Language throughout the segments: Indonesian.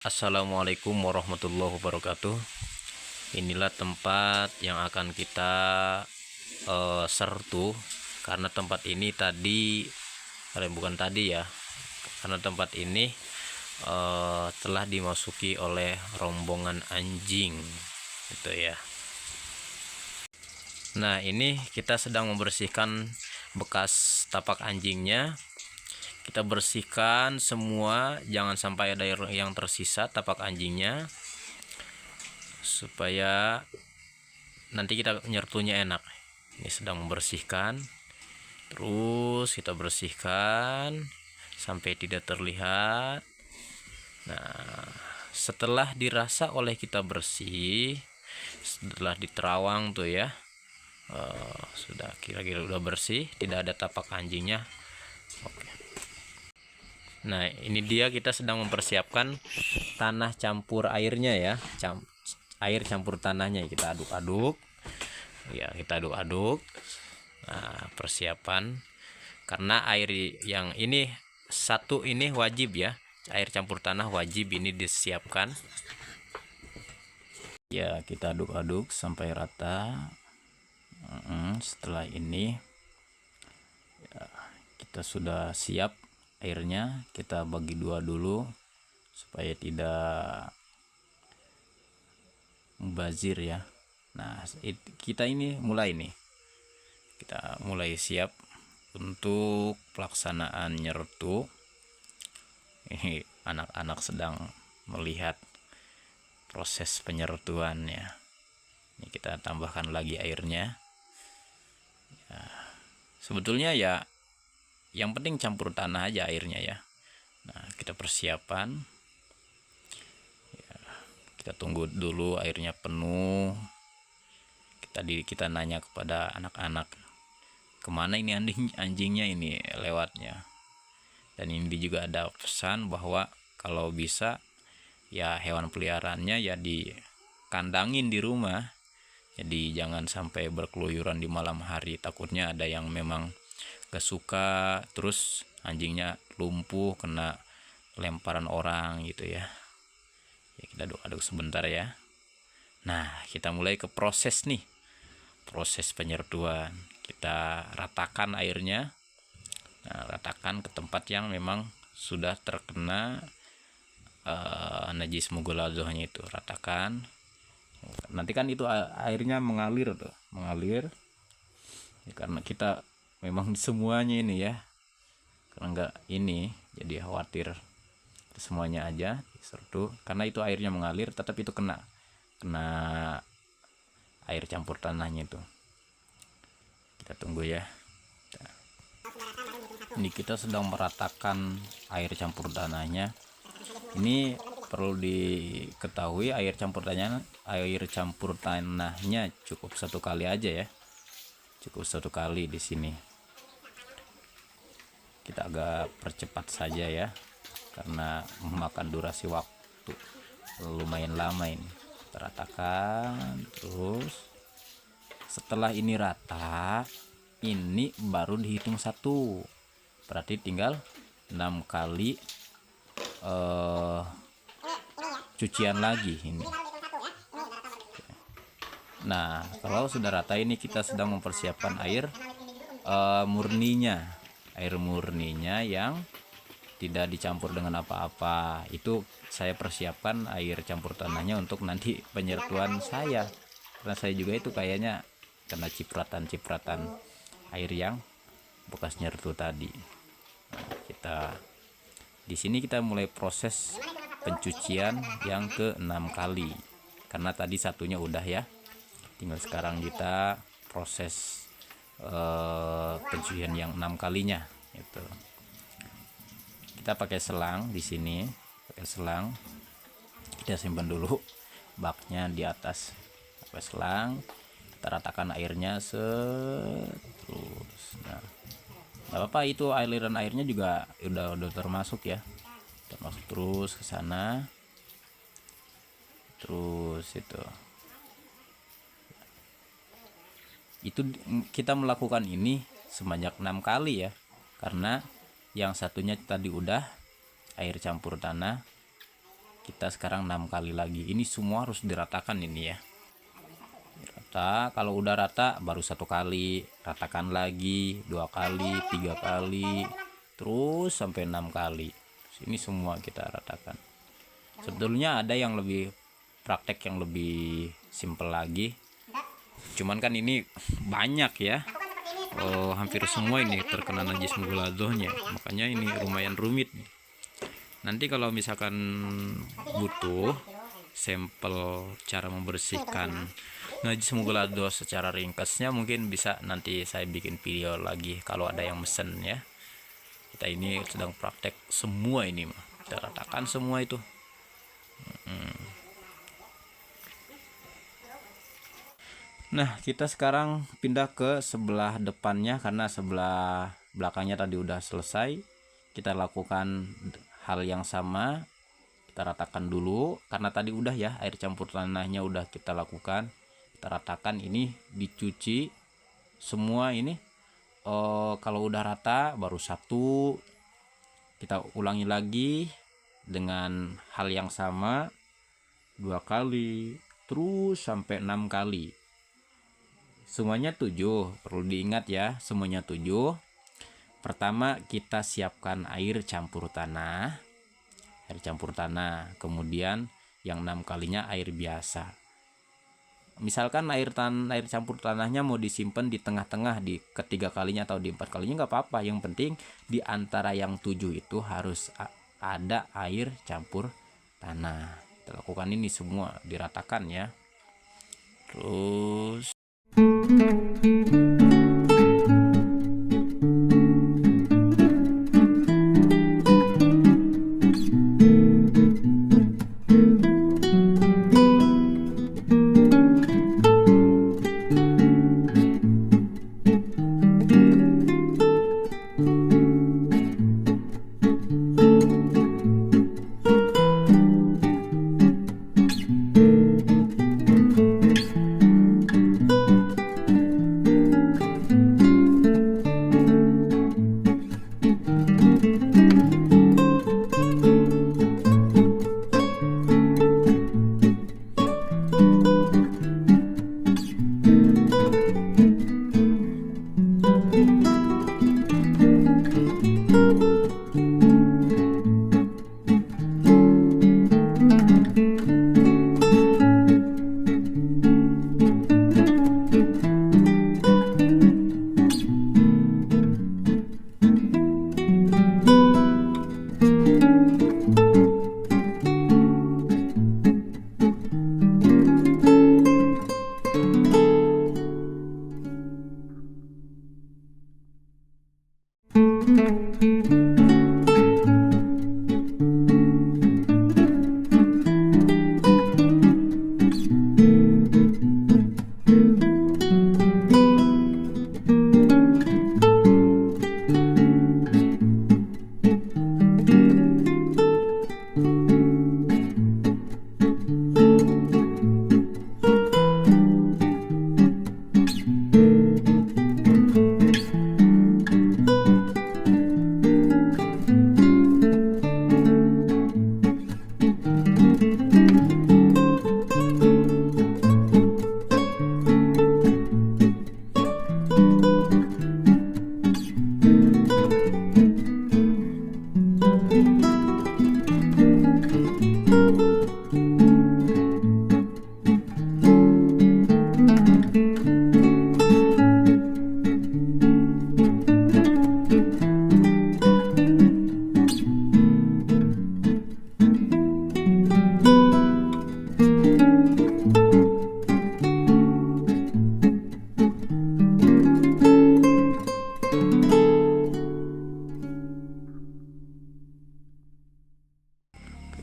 Assalamualaikum warahmatullahi wabarakatuh. Inilah tempat yang akan kita sertu, karena tempat ini tadi, bukan tadi ya, karena tempat ini telah dimasuki oleh rombongan anjing, gitu ya. Nah, ini kita sedang membersihkan bekas tapak anjingnya. Kita bersihkan semua, jangan sampai ada yang tersisa tapak anjingnya, supaya nanti kita nyertunya enak. Ini sedang membersihkan, terus kita bersihkan sampai tidak terlihat. Nah, setelah dirasa oleh kita bersih, setelah diterawang tuh ya, sudah kira-kira udah bersih, tidak ada tapak anjingnya. Oke. Nah, ini dia, kita sedang mempersiapkan tanah campur airnya ya, air campur tanahnya. Kita aduk-aduk ya, kita aduk-aduk. Nah, persiapan, karena air yang ini satu ini wajib ya, air campur tanah wajib ini disiapkan ya. Kita aduk-aduk sampai rata. Setelah ini ya, kita sudah siap airnya. Kita bagi dua dulu supaya tidak mubazir ya. Nah, kita ini mulai nih, kita mulai siap untuk pelaksanaan nyertu. Ini anak-anak sedang melihat proses penyertuannya. Ini kita tambahkan lagi airnya ya, sebetulnya ya yang penting campur tanah aja airnya ya. Nah, kita persiapan ya, kita tunggu dulu airnya penuh. Kita nanya kepada anak-anak, kemana ini anjingnya ini lewatnya. Dan ini juga ada pesan bahwa kalau bisa ya hewan peliharaannya ya dikandangin di rumah. Jadi jangan sampai berkeluyuran di malam hari, takutnya ada yang memang gak suka, terus anjingnya lumpuh kena lemparan orang gitu ya. Ya, kita aduk-aduk sebentar ya. Nah, kita mulai ke proses nih, proses penyertuan. Kita ratakan airnya. Nah, ratakan ke tempat yang memang sudah terkena najis mughaladzahnya, itu ratakan. Nanti kan itu airnya mengalir tuh, mengalir ya, karena kita memang semuanya ini ya, karena enggak ini jadi khawatir semuanya aja disertu, karena itu airnya mengalir tetap itu kena air campur tanahnya itu. Kita tunggu ya. Ini kita sedang meratakan air campur tanahnya. Ini perlu diketahui, air campur tanahnya cukup satu kali aja ya, cukup satu kali di sini. Kita agak percepat saja ya, karena memakan durasi waktu lumayan lama ini. Kita ratakan terus. Setelah ini rata, ini baru dihitung satu, berarti tinggal 6 kali cucian lagi ini. Nah, kalau sudah rata ini kita sedang mempersiapkan air murninya, air murninya yang tidak dicampur dengan apa-apa. Itu saya persiapkan air campur tanahnya untuk nanti penyertuan saya, karena saya juga itu kayaknya kena cipratan air yang bekas nyertu tadi. Nah, kita di sini kita mulai proses pencucian yang ke-6 kali, karena tadi satunya udah ya, tinggal sekarang kita proses pencucian yang 6 kalinya itu. Kita pakai selang di sini, pakai selang. Kita simpan dulu baknya di atas, pakai selang. Kita ratakan airnya terus. Nah, nggak apa-apa, itu aliran airnya juga udah termasuk ya, termasuk terus ke sana, terus itu kita melakukan ini sebanyak 6 kali ya, karena yang satunya tadi udah air campur tanah, kita sekarang 6 kali lagi. Ini semua harus diratakan ini ya. Rata, kalau udah rata baru 1 kali, ratakan lagi 2 kali, 3 kali, terus sampai 6 kali. Ini semua kita ratakan. Sebetulnya ada yang lebih praktek yang lebih simple lagi. Cuman kan ini banyak ya. Hampir semua ini terkena najis mughaladhohnya. Makanya ini lumayan rumit nih. Nanti kalau misalkan butuh sampel cara membersihkan najis mughaladhoh secara ringkasnya, mungkin bisa nanti saya bikin video lagi kalau ada yang mesen ya. Kita ini sedang praktek semua ini mah. Kita ratakan semua itu. Nah, kita sekarang pindah ke sebelah depannya karena sebelah belakangnya tadi udah selesai. Kita lakukan hal yang sama, kita ratakan dulu karena tadi udah ya, air campur tanahnya udah kita lakukan. Kita ratakan, ini dicuci semua ini. Kalau udah rata baru 1, kita ulangi lagi dengan hal yang sama 2 kali, terus sampai 6 kali. Semuanya 7, perlu diingat ya, semuanya 7. Pertama kita siapkan air campur tanah, kemudian yang 6 kalinya air biasa. Misalkan air campur tanahnya mau disimpan di tengah-tengah, di ketiga kalinya atau di 4 kalinya nggak apa-apa. Yang penting di antara yang 7 itu harus ada air campur tanah. Kita lakukan ini semua, diratakan ya. Terus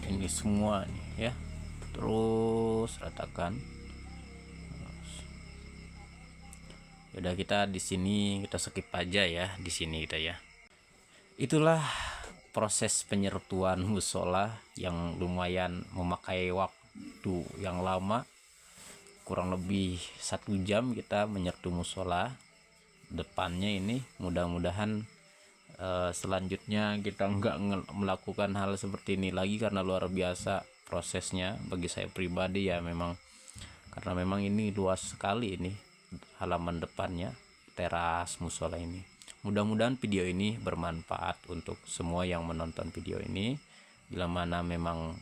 ini semua nih ya, terus ratakan. Udah, kita di sini kita skip aja ya, di sini kita ya. Itulah proses penyertuan musola yang lumayan memakai waktu yang lama, kurang lebih 1 jam kita menyertu musola depannya ini. Mudah-mudahan selanjutnya kita nggak melakukan hal seperti ini lagi karena luar biasa prosesnya bagi saya pribadi ya memang, karena memang ini luas sekali ini halaman depannya teras musola ini. Mudah-mudahan video ini bermanfaat untuk semua yang menonton video ini. Bila mana memang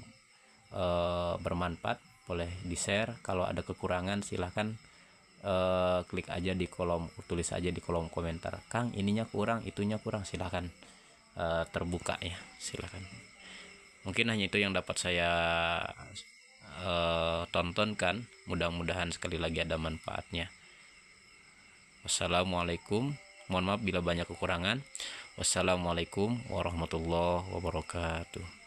bermanfaat, boleh di-share. Kalau ada kekurangan silahkan klik aja di kolom, tulis aja di kolom komentar, Kang ininya kurang, itunya kurang, silahkan terbuka ya, silahkan. Mungkin hanya itu yang dapat saya tontonkan. Mudah-mudahan sekali lagi ada manfaatnya. Wassalamualaikum, mohon maaf bila banyak kekurangan. Wassalamualaikum warahmatullahi wabarakatuh.